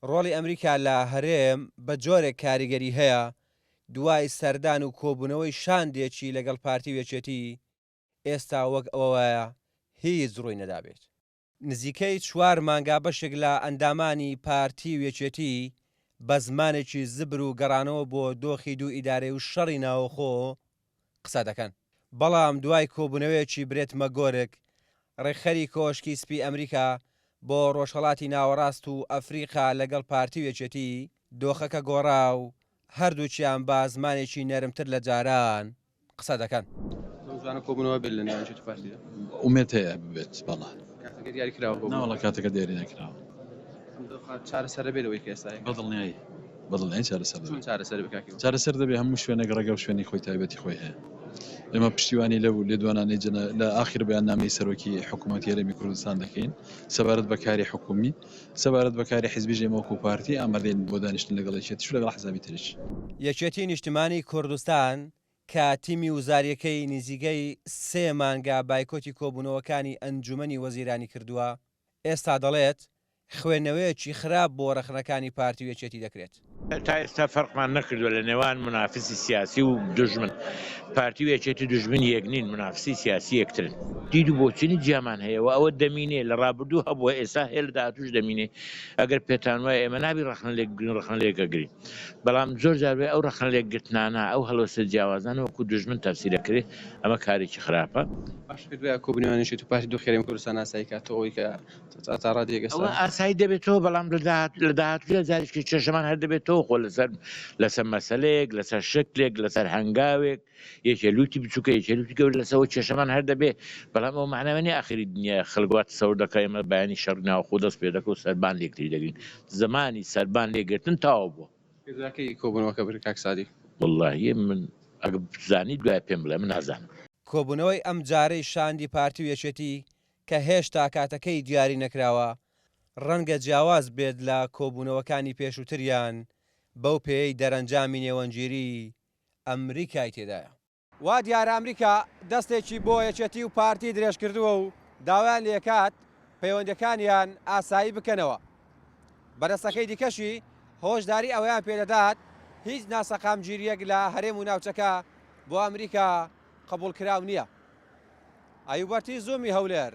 ڕۆڵی ئەمریکا لە هەرێم بە جۆرێک کاریگەری هەیە دوای سەردان و کۆبوونەوەی شاندێکی لەگەڵ پارتی وێچێتی ئێستا وەک ئەوەیە هیچ ڕووی نەدابێت. نزیکەی 4 مانگا بەشێک لە ئەندامانی پارتی وێچێتی بە زمانێکی زبر و گەڕانەوە بۆ دۆخی دوو ئیدارەی و شەڕی ناوخۆ قسە دەکەن. بەڵام دوای کۆبوونەوەیەکی برێتمە گۆرێک ڕێکخەری کۆشکی سپی ئەمریکا بۆ ڕۆژهەڵاتی ناوەڕاست و ئەفریقا لەگەڵ پارتی وێچێتی دۆخەکە گۆڕا و هەردووچیان با زمانێکی نەرمتر لە جاران قسە دەکەن. کۆبوونەوە بێت لە نێوان پارتیدا ومێت هەیە ببێت بەڵا ناوەڵە کاتەکە دیاری نەکراوە چارەسەر بێتەوەی کێسای بەدڵنیایی بەدڵنیایی چارەسەر دەبێت هەموو شوێنێک ڕێگە و شوێنی خۆی تایبەتی خۆی هەیە. ئێمە پشتیوانی لەبوو لێ دوانانەی لە ئاخر بەیاننامەی سەرۆکی حکوومەتی هەرێمی کوردستان دەکەین سەبارەت بەکاری حکومی سەبارەت بەکاری حیزبی ژێمەوەکو پارتی ئامادەین بۆ دانیشتن لەگەڵ یەکێتیش لەگەڵ حزابی تریش. یەکێتی نیشتیمانی کوردستان کە تیمی وزاریەکەی نزیگەی 3 مانگا بایکۆتی کۆبوونەوەکانی ئەنجومەنی وەزیرانی کردووە ئێستا دەڵێت خوێندنەوەیەکی خراپ بۆ ڕەخنەکانی پارتی وێچێتی دەکرێت. تا ئێستا فەرقمان نەکردووە لە نێوان منافسی سیاسی و دژمن پارتی وێچێتی دژمن یەک نین منافسی سیاسی یەکترن دید و بۆچینی جیامان هەیە و ئەوە دەمینێ لە ڕابردوو هەبووە ئێستا هێ لە داهاتووش دەمینێ ئەگەر پێتان وایە ئێمە نابی ڕەخنە لێکگرین ڕەخنە لێکەگرین بەڵام زۆر جاربێ ئەو ڕەخنە لێکگرتنانە ئەو هەڵۆسە جیاوازانە وەکو دژمن تەفسیرەکرێت ئەمە کارێکی خراپە. باش کردووە کۆبوونەوەیەکی تو پارتی دوو خێرەی کوردستان ئاسایی کاتەوەی کە تا ڕادیەگەستا ئاسایی دەبێتەوە بەڵام لە داهاتوو جارێکی کێشەمان هەر دەبێتەوە خۆ لەسەر مەسەلەیەک لەسەر شکلێک لەسەر هەنگاوێک یەکێلوتی بچووکە یەکێلوتی گەور لەسەوە کێشەمان هەر دەبێ بەڵام ئەو معناوێنی ئاخری دنیا خەڵگوات سەور دەکە ئێمە بەیانی شەڕ ناوخۆ دەست پێ دەکە و سەربان لێکتری دەگرین زمانی سەربان لێگرتن تاوا بووە. کردوەکەی کۆبوونەوەکە بر کاک سادی وەڵڵاهی من ئەگە بزانی دوای پێم بڵێ من نازانم. کۆبوونەوەی ئەم جارەی شاندی پارتی وێچێتی کە هێشتا کاتەکەی دیاری نەکراوە ڕەنگە جیاواز بێت لە کۆبوونەوەکانی پێشووتریان بەو پێی دەرەنجامی نێوەنگیری ئەمریکای تێدایە. وا دیارە ئەمریکا دەستێکی بۆ یەکێتی و پارتی درێژ کردووە و داوایان لێکات پەیوەندەکانیان ئاسایی بکەنەوە. بەدەستەکەی دیکەشی هۆشداری ئەوەیان پێدەدات هیچ ناسەقامگیریەک لە هەرێم و ناوچەکە بۆ ئەمریکا قبول کراو نییە. ئایوبەتی زوومی هەولێر